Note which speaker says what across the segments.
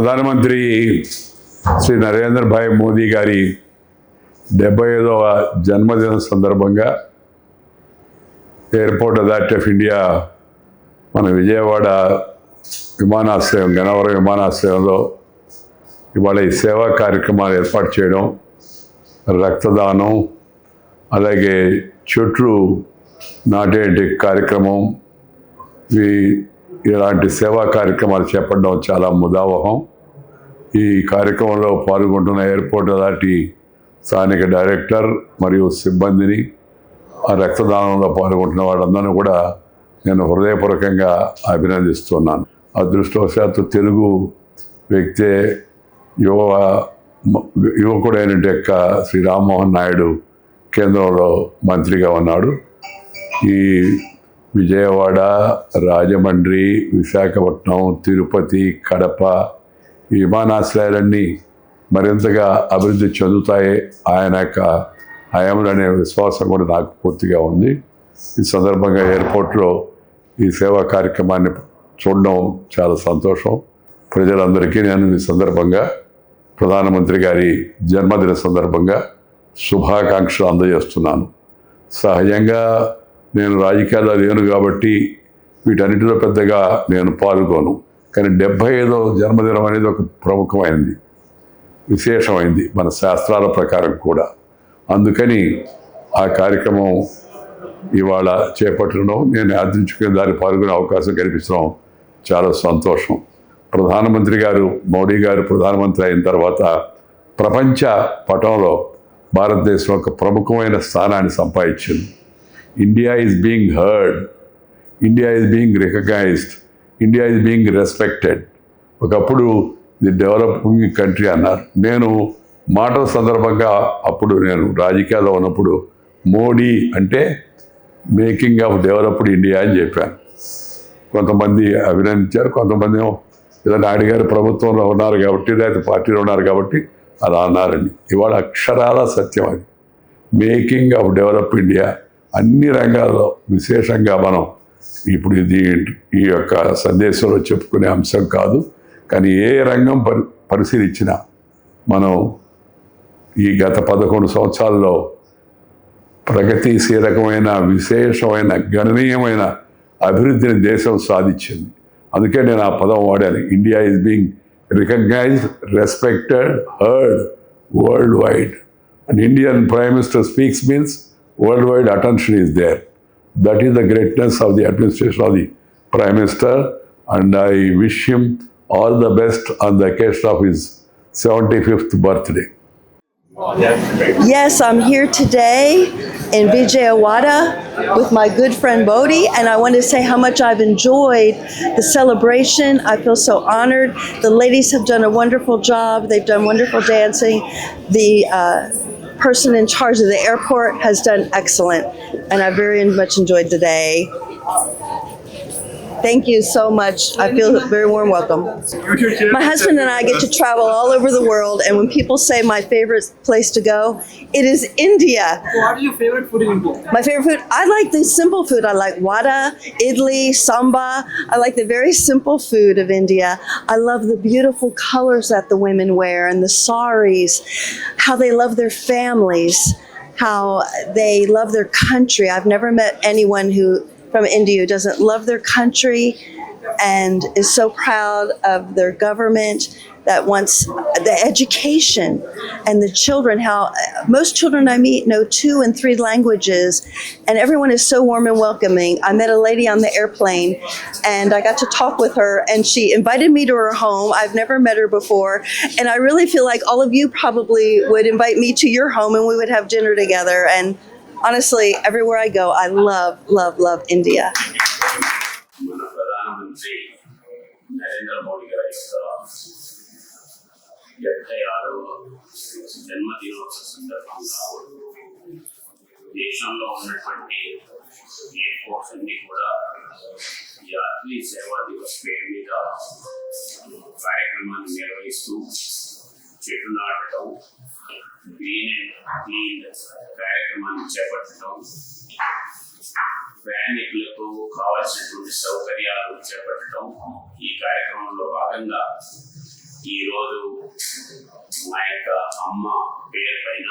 Speaker 1: ప్రధానమంత్రి శ్రీ నరేంద్ర భాయ్ మోదీ గారి 75వ జన్మదిన సందర్భంగా ఎయిర్పోర్ట్ అథారిటీ ఆఫ్ ఇండియా మన విజయవాడ విమానాశ్రయం గన్నవరం విమానాశ్రయంలో ఇవాళ ఈ సేవా కార్యక్రమాలు ఏర్పాటు చేయడం, రక్తదానం, అలాగే చెట్లు నాటే కార్యక్రమం, ఇలాంటి సేవా కార్యక్రమాలు చేపట్టడం చాలా ముదావహం. ఈ కార్యక్రమంలో పాల్గొంటున్న ఎయిర్పోర్ట్ అథారిటీ స్థానిక డైరెక్టర్ మరియు సిబ్బందిని, ఆ రక్తదానంలో పాల్గొంటున్న వాళ్ళందరినీ కూడా నేను హృదయపూర్వకంగా అభినందిస్తున్నాను. అదృష్టవశాత్తు తెలుగు వ్యక్తే యువకుడైన శ్రీ రామ్మోహన్ నాయుడు కేంద్రంలో మంత్రిగా ఉన్నాడు. ఈ విజయవాడ, రాజమండ్రి, విశాఖపట్నం, తిరుపతి, కడప ఈ విమానాశ్రయాలన్నీ మరింతగా అభివృద్ధి చెందుతాయి ఆయన యొక్క హయాంలో అనే విశ్వాసం కూడా నాకు పూర్తిగా ఉంది. ఈ సందర్భంగా ఎయిర్పోర్ట్లో ఈ సేవా కార్యక్రమాన్ని చూడడం చాలా సంతోషం. ప్రజలందరికీ నేను ఈ సందర్భంగా ప్రధానమంత్రి గారి జన్మదిన సందర్భంగా శుభాకాంక్షలు అందజేస్తున్నాను. సహజంగా నేను రాజకీయాల్లో లేను కాబట్టి వీటన్నిటిలో పెద్దగా నేను పాల్గొను. కానీ 75వ జన్మదినం అనేది ఒక ప్రముఖమైనది, విశేషమైంది మన శాస్త్రాల ప్రకారం కూడా. అందుకని ఆ కార్యక్రమం ఇవాళ చేపట్టడం, నేను యాదృచ్ఛికంగా దాన్ని పాల్గొనే అవకాశం కల్పించడం చాలా సంతోషం. ప్రధానమంత్రి గారు మోడీ గారు ప్రధానమంత్రి అయిన తర్వాత ప్రపంచ పటంలో భారతదేశం ఒక ప్రముఖమైన స్థానాన్ని సంపాదించింది. India is being heard, India is being recognised, India is being respected. ఒకప్పుడు ది డెవలపింగ్ కంట్రీ అన్నారు. నేను మాటల సందర్భంగా అప్పుడు నేను రాజకీయాల్లో ఉన్నప్పుడు మోడీ అంటే మేకింగ్ ఆఫ్ డెవలప్డ్ ఇండియా అని చెప్పాను. కొంతమంది అభినందించారు, కొంతమంది ఏమో ఇలా నాయుడు గారు ప్రభుత్వంలో ఉన్నారు కాబట్టి, లేకపోతే పార్టీలో ఉన్నారు కాబట్టి అలా అన్నారండి. ఇవాళ అక్షరాల సత్యం అది. మేకింగ్ ఆఫ్ డెవలప్ ఇండియా అన్ని రంగాల్లో, విశేషంగా మనం ఇప్పుడు ఈ యొక్క సందేశంలో చెప్పుకునే అంశం కాదు, కానీ ఏ రంగం పరిశీలించినా మనం ఈ గత 11 సంవత్సరాల్లో ప్రగతిశీలకమైన, విశేషమైన, గణనీయమైన అభివృద్ధిని దేశం సాధించింది. అందుకే నేను ఆ పదం వాడాను. India is being recognised, respected, heard worldwide. And Indian prime minister speaks means worldwide attention is there. That is the greatness of the administration of the Prime Minister, and I wish him all the best on the occasion of his 75th birthday.
Speaker 2: Yes, I'm here today in Vijayawada with my good friend Bodhi, and I want to say how much I've enjoyed the celebration. I feel so honored. The ladies have done a wonderful job. They've done wonderful dancing. The person in charge of the airport has done excellent, and I very much enjoyed the day. Thank you so much. I feel very warm welcome. My husband and I get to travel all over the world, and when people say my favorite place to go, it is India.
Speaker 3: What is your favorite food in India?
Speaker 2: My favorite food? I like the simple food. I like vada, idli, samba. I like the very simple food of India. I love the beautiful colors that the women wear and the saris, how they love their families, how they love their country. I've never met anyone from India who doesn't love their country and is so proud of their government that wants the education and the children. How most children I meet know 2 and 3 languages, and everyone is so warm and welcoming. I met a lady on the airplane, and I got to talk with her, and she invited me to her home. I've never met her before, and I really feel like all of you probably would invite me to your home, and we would have dinner together. And honestly, everywhere I go, I love, love, love India.
Speaker 4: Narendra Modi గారి 76వ జన్మదినోత్సవ సందర్భంగా దేశంలో ఉన్నటువంటి airports అన్ని కూడా యాత్రీ సేవా దివస్ పేరు మీద కార్యక్రమాన్ని నిర్వహిస్తూ చెట్లు నాటడం, గ్రీన్ అండ్ క్లీన్ కార్యక్రమాన్ని చేపట్టడం, ప్రయాణికులకు కావాల్సినటువంటి సౌకర్యాలు చేపట్టడం. ఈ కార్యక్రమంలో భాగంగా ఈరోజు మా యొక్క అమ్మ పేరు పైన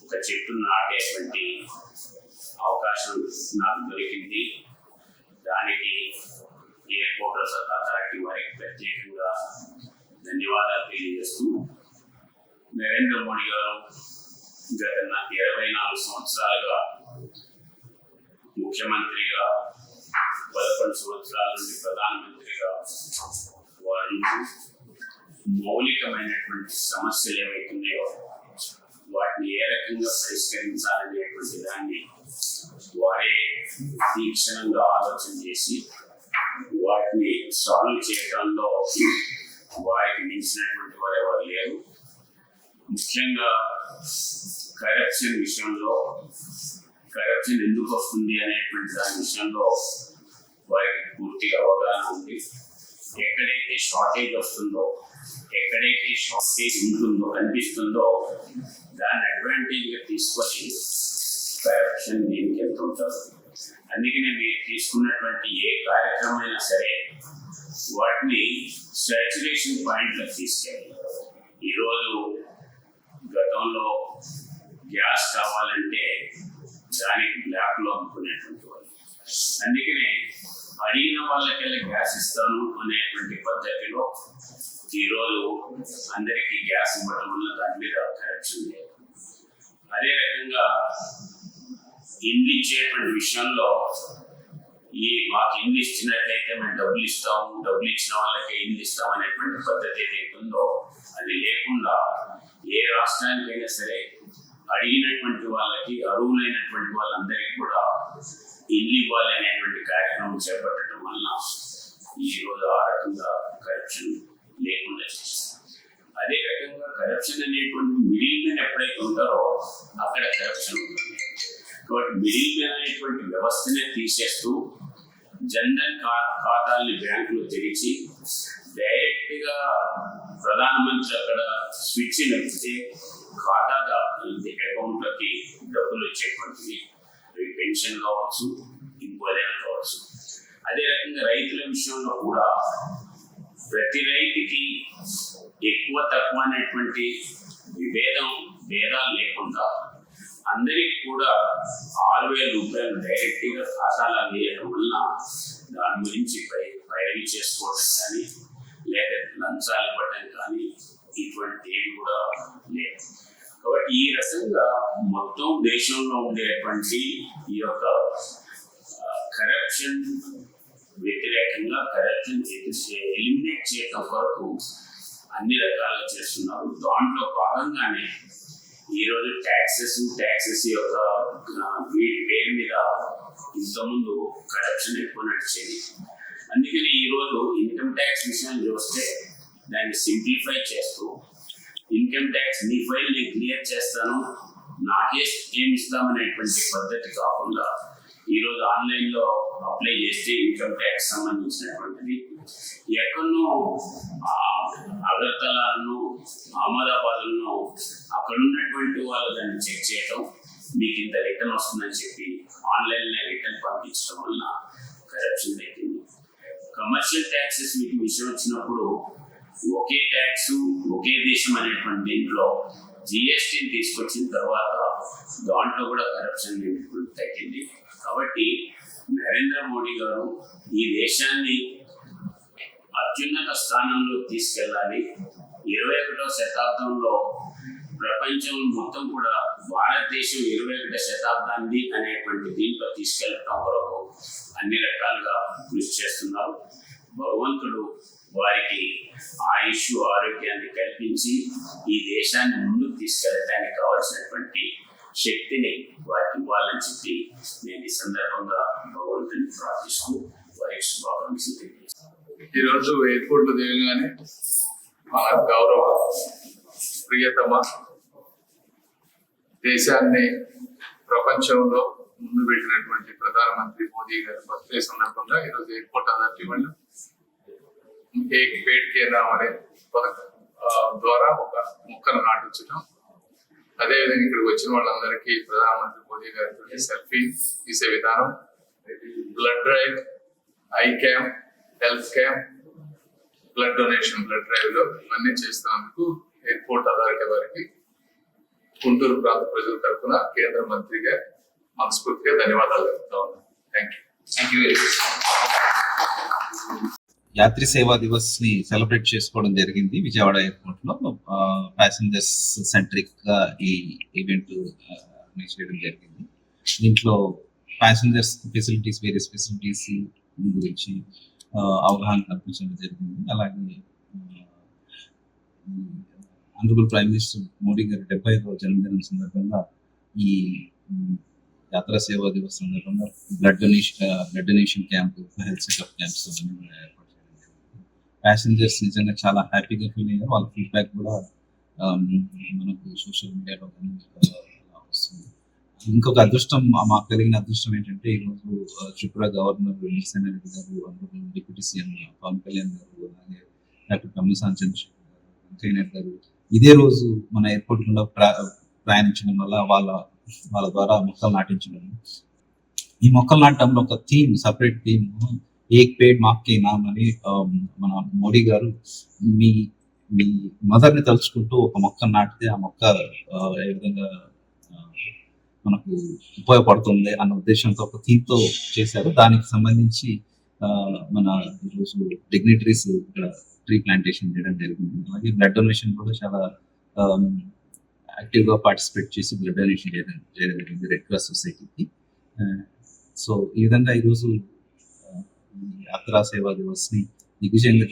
Speaker 4: ఒక చెట్టు నాటేటువంటి అవకాశం నాకు దొరికింది. దానికి ఎయిర్పోర్ట్ అథారిటీ వారికి ప్రత్యేకంగా ధన్యవాదాలు తెలియజేస్తూ, నరేంద్ర మోడీ గారు గత 24 సంవత్సరాలుగా ముఖ్యమంత్రిగా, 11 సంవత్సరాల నుండి ప్రధానమంత్రిగా వారు మౌలికమైనటువంటి సమస్యలు ఏవైతున్నాయో వాటిని ఏ రకంగా పరిష్కరించాలనేటువంటి దాన్ని వారే తీక్షణంగా ఆలోచన చేసి వాటిని సాల్వ్ చేయడంలో వారికి మించినటువంటి వారు ఎవరు లేరు. ముఖ్యంగా కరప్షన్ విషయంలో, కరప్షన్ ఎందుకు వస్తుంది అనేటువంటి దాని విషయంలో వారికి పూర్తిగా అవగాహన ఉంది. ఎక్కడైతే షార్టేజ్ వస్తుందో, ఎక్కడైతే షార్టేజ్ ఉంటుందో కనిపిస్తుందో దాన్ని అడ్వాంటేజ్గా తీసుకొని కరప్షన్ దీనికి ఎంత ఉంటారు. అందుకనే మీరు తీసుకున్నటువంటి ఏ కార్యక్రమం అయినా సరే వాటిని సాచురేషన్ పాయింట్లకు తీసుకెళ్ళి, ఈరోజు గతంలో గ్యాస్ కావాలంటే దానికి బ్లాక్లో అమ్ముకునేటువంటి వాళ్ళు, అందుకనే అడిగిన వాళ్ళకెళ్ళి గ్యాస్ ఇస్తాను అనేటువంటి పద్ధతిలో ఈరోజు అందరికీ గ్యాస్ ఇవ్వడం వల్ల దాని మీద కరప్షన్ లేదు. అదే రకంగా ఇండ్లు ఇచ్చేటువంటి విషయంలో మాకు ఇండ్లు ఇచ్చినట్లయితే మేము డబ్బులు ఇస్తాము, డబ్బులు ఇచ్చిన వాళ్ళకి ఇండ్లు ఇస్తాం అనేటువంటి పద్ధతి ఏదైతే ఉందో అది లేకుండా ఏ రాష్ట్రానికైనా సరే అడిగినటువంటి వాళ్ళకి, అర్హులైనటువంటి వాళ్ళందరికీ కూడా ఇల్లు ఇవ్వాలి అనేటువంటి కార్యక్రమం చేపట్టడం వలన ఈరోజు ఆ రకంగా కరప్షన్ లేకుండా చేస్తారు. అదే రకంగా కరప్షన్ అనేటువంటి మిడిల్ మ్యాన్ ఎప్పుడైతే ఉంటారో అక్కడ కరప్షన్ ఉంటుంది. కాబట్టి మిడిల్ మ్యాన్ అనేటువంటి వ్యవస్థనే తీసేస్తూ జన్ధన్ ఖాతాల్ని బ్యాంకులు తెరిచి డైరెక్ట్గా ప్రధానమంత్రి అక్కడ స్విచ్ నొక్కితే ఖాతాదారుల అకౌంట్లకి డబ్బులు వచ్చేటువంటివి. అవి పెన్షన్ కావచ్చు, ఇంకోదైనా కావచ్చు. అదే రకంగా రైతుల విషయంలో కూడా ప్రతి రైతుకి ఎక్కువ తక్కువ అనేటువంటి భేదాలు లేకుండా అందరికి కూడా 6,000 రూపాయలు డైరెక్ట్గా ఖాతాలో వేయడం వల్ల దాని గురించి పైరవి చేసుకోవడం కానీ లేదా లంచాలు ఇవ్వడం కానీ ఇటువంటి ఏమి కూడా లేదు. కాబట్టి ఈ రకంగా మొత్తం దేశంలో ఉండేటువంటి ఈ యొక్క కరప్షన్ వ్యతిరేకంగా, కరప్షన్ ఎలిమినేట్ చేయడం కొరకు అన్ని రకాలుగా చేస్తున్నారు. దాంట్లో భాగంగానే ఈరోజు ట్యాక్సెస్ యొక్క వీటి పేరు మీద ఇంతకుముందు కరప్షన్ ఎక్కువ నడిచేది. అందుకని ఈరోజు ఇన్కమ్ ట్యాక్స్ విషయాన్ని చూస్తే దాన్ని సింప్లిఫై చేస్తూ ఇన్కమ్ ట్యాక్స్ నీ ఫైల్ నేను క్లియర్ చేస్తాను, నాకే ఏమి ఇస్తామనేటువంటి పద్ధతి కాకుండా ఈరోజు ఆన్లైన్లో అప్లై చేస్తే ఇన్కమ్ ట్యాక్స్ సంబంధించినటువంటిది ఎక్కడో అగర్తలను, అహ్మదాబాద్ను అక్కడ ఉన్నటువంటి వాళ్ళు దాన్ని చెక్ చేయడం, మీకు ఇంత రిటర్న్ వస్తుందని చెప్పి ఆన్లైన్లో రిటర్న్ పంపించడం వల్ల కరప్షన్ తగ్గింది. కమర్షియల్ ట్యాక్సెస్ వీటి విషయం వచ్చినప్పుడు ఒకే ట్యాక్స్ ఒకే దేశం అనేటువంటి దీంట్లో జిఎస్టీని తీసుకొచ్చిన తర్వాత దాంట్లో కూడా కరప్షన్ తగ్గింది. కాబట్టి నరేంద్ర మోడీ గారు ఈ దేశాన్ని అత్యున్నత స్థానంలో తీసుకెళ్ళాలి. 21వ శతాబ్దంలో ప్రపంచం మొత్తం కూడా భారతదేశం 21వ శతాబ్దాన్ని అనేటువంటి దీంట్లో తీసుకెళ్ళటం కొరకు అన్ని రకాలుగా కృషి చేస్తున్నారు. భగవంతుడు వారికి ఆయుష్, ఆరోగ్యాన్ని కల్పించి ఈ దేశాన్ని ముందుకు తీసుకెళ్ళడానికి కావాల్సినటువంటి శక్తిని వారికి ఇవ్వాలని చెప్పి నేను ఈ సందర్భంగా భగవంతుని ప్రార్థిస్తూ వారికి శుభాకాంక్షలు తెలియజేస్తాను.
Speaker 3: ఈరోజు ఎయిర్పోర్ట్ లో దిగగానే మన గౌరవ ప్రియతమ దేశాన్ని ప్రపంచంలో ముందు పెట్టినటువంటి ప్రధానమంత్రి మోదీ గారి బర్త్డే సందర్భంగా ఈరోజు ఎయిర్పోర్ట్ అథారిటీ వాళ్ళు ఏక్ పేడ్ కే నామ్ అనే పథకం ద్వారా ఒక మొక్కను నాటించడం, అదేవిధంగా ఇక్కడికి వచ్చిన వాళ్ళందరికీ ప్రధానమంత్రి మోదీ గారితో సెల్ఫీ తీసే విధానం, blood drive, I camp, health camp, blood donation, blood drive లో ఇవన్నీ చేస్తున్నందుకు ఎయిర్పోర్ట్ అథారిటీ వారికి గుంటూరు ప్రాంత ప్రజల తరఫున కేంద్ర మంత్రిగా మనస్ఫూర్తిగా ధన్యవాదాలు చెప్తా ఉన్నాను. Thank you.
Speaker 5: యాత్రి సేవా దివస్ ని సెలబ్రేట్ చేసుకోవడం జరిగింది విజయవాడ ఎయిర్పోర్ట్ లో. ప్యాసింజర్స్ సెంట్రిక్ గా ఈ ఈవెంట్ చేయడం జరిగింది. దీంట్లో ప్యాసింజర్స్ ఫెసిలిటీస్, వేరియస్ ఫెసిలిటీస్ గురించి అవగాహన కల్పించడం జరిగింది. అలాగే ఆనరబుల్ ప్రైమ్ మినిస్టర్ మోడీ గారి 75వ జన్మదినం సందర్భంగా ఈ యాత్రా సేవా దివస్ సందర్భంగా blood donation camp, health checkup camps ఏర్పాటు చేయడం జరిగింది. ప్యాసింజర్స్ నిజంగా చాలా హ్యాపీగా ఫీల్ అయ్యారు. వాళ్ళ ఫీడ్బ్యాక్ కూడా మనకు సోషల్ మీడియాలో వస్తుంది. ఇంకొక అదృష్టం, మాకు కలిగిన అదృష్టం ఏంటంటే ఈరోజు త్రిపుర గవర్నర్ నిరసన రెడ్డి గారు, honourable deputy CM Pawan Kalyan గారు, అలాగే డాక్టర్ కమలసాని చంద్రశేఖర్ గారు, వెంకయ్య నాయుడు గారు ఇదే రోజు మన ఎయిర్పోర్ట్ గుండా ప్రయాణించడం వల్ల వాళ్ళ ద్వారా మొక్కలు నాటించడం. ఈ మొక్కలు నాటడంలో ఒక థీమ్, సపరేట్ థీమ్, ఏక్ పేడ్ మాకే నామ్ అని మన మోడీ గారు మీ మదర్ని తలుచుకుంటూ ఒక మొక్క నాటితే ఆ మొక్క ఏ విధంగా మనకు ఉపయోగపడుతుంది అన్న ఉద్దేశంతో ఒక థీమ్తో చేశారు. దానికి సంబంధించి మన ఈరోజు డిగ్నిటరీస్ ఇక్కడ ట్రీ ప్లాంటేషన్ చేయడం జరిగింది. అలాగే బ్లడ్ డొనేషన్ కూడా చాలా యాక్టివ్గా పార్టిసిపేట్ చేసి బ్లడ్ డొనేషన్ చేయడం జరిగింది రెడ్ క్రాస్ సొసైటీకి. సో ఈ విధంగా ఈరోజు యాత్రా సేవా దివస్ని దిగ్విజయంగా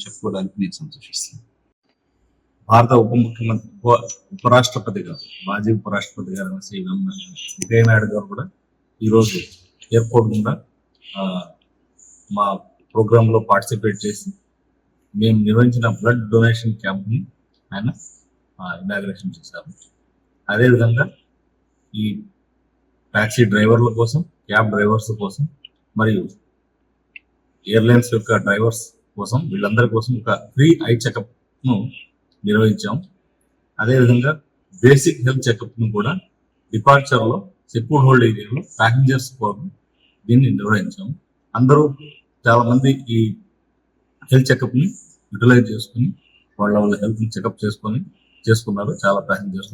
Speaker 5: చెప్పుకోవడానికి నేను సంతోషిస్తున్నాను.
Speaker 6: భారత ఉపరాష్ట్రపతి గారు, మాజీ ఉపరాష్ట్రపతి గారు శ్రీ వెంకయ్య నాయుడు గారు కూడా ఈరోజు ఎయిర్పోర్ట్ గుండా మా ప్రోగ్రాంలో పార్టిసిపేట్ చేసి మేము నిర్వహించిన బ్లడ్ డొనేషన్ క్యాంప్ని ఆయన ఇనాగ్రేషన్ చేశారు. అదేవిధంగా ఈ టాక్సీ డ్రైవర్ల కోసం, క్యాబ్ డ్రైవర్స్ కోసం మరియు ఎయిర్లైన్స్ యొక్క డ్రైవర్స్ కోసం, వీళ్ళందరి కోసం ఒక ఫ్రీ ఐ చెకప్ను నిర్వహించాం. అదేవిధంగా బేసిక్ హెల్త్ చెకప్ను కూడా డిపార్చర్లో సెక్యూర్డ్ హోల్డ్ ఏరియాలో ప్యాసింజర్స్ కోసం దీన్ని నిర్వహించాం. అందరూ చాలా మంది ఈ హెల్త్ చెకప్ని యూటిలైజ్ చేసుకుని వాళ్ళ హెల్త్ని చెకప్ చేసుకున్నారు చాలా ప్యాసింజర్స్.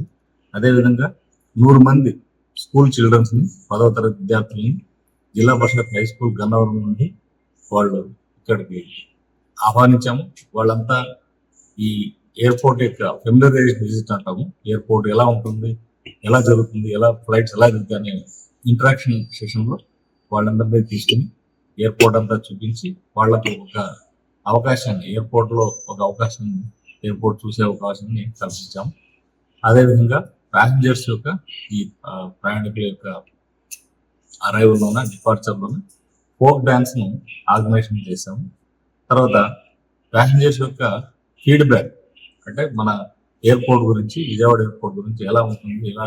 Speaker 6: అదేవిధంగా 100 మంది స్కూల్ చిల్డ్రన్స్ని, 10వ తరగతి విద్యార్థులని జిల్లా పరిషత్ హై స్కూల్ గన్నవరం నుండి వాళ్ళు ఇక్కడికి ఆహ్వానించాము. వాళ్ళంతా ఈ ఎయిర్పోర్ట్ యొక్క ఫెమిలరైజ్డ్ విజిట్ అంటాము. ఎయిర్పోర్ట్ ఎలా ఉంటుంది, ఎలా జరుగుతుంది, ఎలా ఫ్లైట్స్ ఎలా జరుగుతాయి అనే ఇంటరాక్షన్ సెషన్లో వాళ్ళందరినీ తీసుకుని ఎయిర్పోర్ట్ అంతా చూపించి వాళ్ళకి ఒక అవకాశాన్ని, ఎయిర్పోర్ట్లో ఒక అవకాశాన్ని, ఎయిర్పోర్ట్ చూసే అవకాశాన్ని కల్పించాము. అదేవిధంగా ప్యాసింజర్స్ యొక్క ఈ ప్రయాణికుల యొక్క అరైవల్లోన, డిపార్చర్లోన ఫోక్ డ్యాన్స్ను ఆర్గనైజేషన్ చేశాము. తర్వాత ప్యాసింజర్స్ యొక్క ఫీడ్బ్యాక్, అంటే మన ఎయిర్పోర్ట్ గురించి, విజయవాడ ఎయిర్పోర్ట్ గురించి ఎలా ఉంటుంది, ఎలా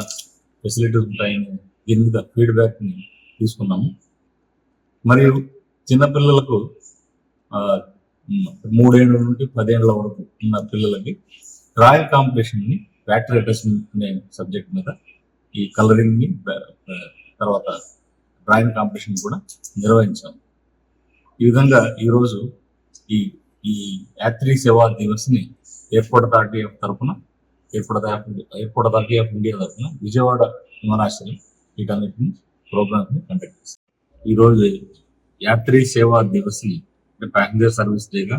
Speaker 6: ఫెసిలిటీస్ ఉంటాయని దీని మీద ఫీడ్బ్యాక్ని తీసుకున్నాము. మరియు చిన్నపిల్లలకు 3 ఏళ్ళ నుండి 10 ఏళ్ళ వరకు ఉన్న పిల్లలకి డ్రాయింగ్ కాంపిటీషన్ని ఫ్యాక్టరీ అటాచ్మెంట్ అనే సబ్జెక్ట్ మీద ఈ కలరింగ్ని, తర్వాత డ్రాయింగ్ కాంపిటీషన్ కూడా నిర్వహించాము. ఈ విధంగా ఈరోజు ఈ యాత్రీ సేవా దివస్ని ఎయిర్పోర్ట్ అథారిటీ తరఫున, ఎయిర్పోర్ట్ అథారిటీ ఆఫ్ ఇండియా తరఫున విజయవాడ విమానాశ్రయం వీటన్నిటిని ప్రోగ్రామ్ని కండక్ట్ చేస్తాం. ఈరోజు యాత్రీ సేవా దివస్ని, అంటే ప్యాసింజర్ సర్వీస్ డేగా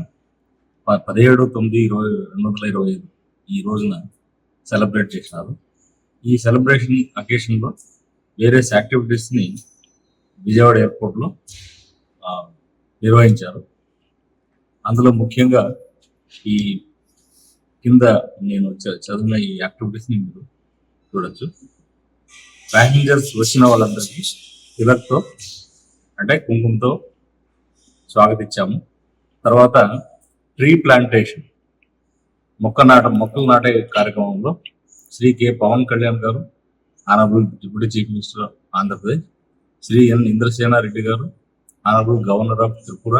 Speaker 6: 17/9/2025 ఈ రోజున సెలబ్రేట్ చేసినారు. ఈ సెలబ్రేషన్ అకేషన్లో వేరియస్ యాక్టివిటీస్ని విజయవాడ ఎయిర్పోర్ట్లో నిర్వహించారు. అందులో ముఖ్యంగా ఈ కింద నేను చదివిన ఈ యాక్టివిటీస్ని మీరు చూడొచ్చు. ప్యాసింజర్స్ వచ్చిన వాళ్ళందరికీ తిలక్తో, అంటే కుంకుమతో స్వాగతించాము. తర్వాత ట్రీ ప్లాంటేషన్, మొక్కలు నాటే కార్యక్రమంలో Shri K Pawan Kalyan garu, honourable deputy chief minister of Andhra Pradesh, Shri N Indrasena Reddy garu, honourable governor of Tripura,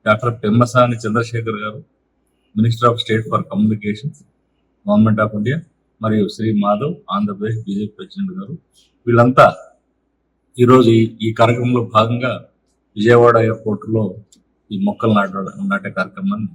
Speaker 6: doctor Pemmasani Chandrasekhar garu, minister of state for communications, government of India, మరియు శ్రీ మాధవ్, ఆంధ్రప్రదేశ్ బీజేపీ ప్రెసిడెంట్ గారు, వీళ్ళంతా ఈరోజు ఈ కార్యక్రమంలో భాగంగా విజయవాడ ఎయిర్పోర్ట్లో ఈ మొక్కలు నాటే కార్యక్రమాన్ని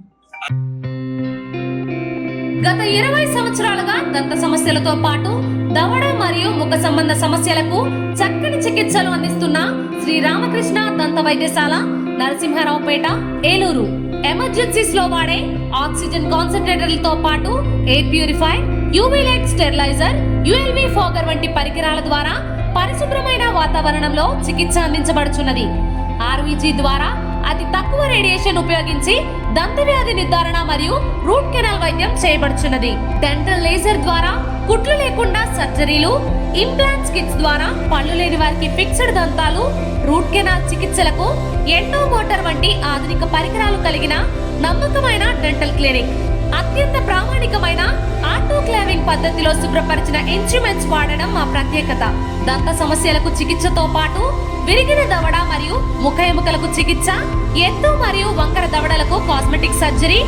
Speaker 7: గత 20 సంవత్సరాలుగా దంత సమస్యలతో పాటు దవడ మరియు ముఖ సంబంధ సమస్యలకు చక్కని చికిత్సలు అందిస్తున్న శ్రీ రామకృష్ణ దంత వైద్యశాల, నరసింహారావుపేట, ఏలూరు. ఎమర్జెన్సీస్ లో వాడే ఆక్సిజన్ కాన్సంట్రేటర్లతో పాటు air purifier, UV light steriliser, ULV fogger వంటి పరికరాల ద్వారా పరిశుభ్రమైన వాతావరణంలో చికిత్స అందించబడుచున్నది. ఆర్వీజీ ద్వారా అతి తక్కువ రేడియేషన్ ఉపయోగించి దంత వ్యాధి నిర్ధారణ మరియు రూట్ కెనాల్ వైద్యం చేయబడుచున్నది. డెంటల్ లేజర్ ద్వారా కుట్లు లేకుండా సర్జరీలు, ఇంప్లాంట్స్ కిట్స్ ద్వారా పళ్ళు లేని వారికి ఫిక్స్డ్ దంతాలు, రూట్ కెనాల్ చికిత్సలకు ఎండో మోటార్ వంటి ఆధునిక పరికరాలు కలిగిన నమ్మకమైన డెంటల్ క్లినిక్. అత్యంత ప్రామాణికమైన ఆటోక్లావింగ్ పద్ధతిలో శుభ్రపరిచిన ఇన్స్ట్రుమెంట్స్ వాడడం మా ప్రత్యేకత. దంత సమస్యలకు చికిత్సతో పాటు విరిగిన దవడ మరియు ముఖ ఎముకలకు చికిత్స, ఎత్తు మరియు వంకర దవడలకు కాస్మెటిక్ సర్జరీ,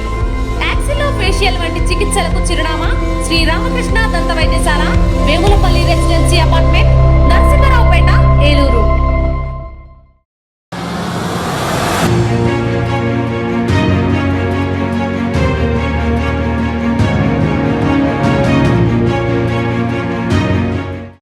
Speaker 7: యాక్సిలోఫేషియల్ వంటి చికిత్సలకు చిరునామా శ్రీ రామకృష్ణ దంత వైద్యశాల, వేములపల్లి రెసిడెన్సీ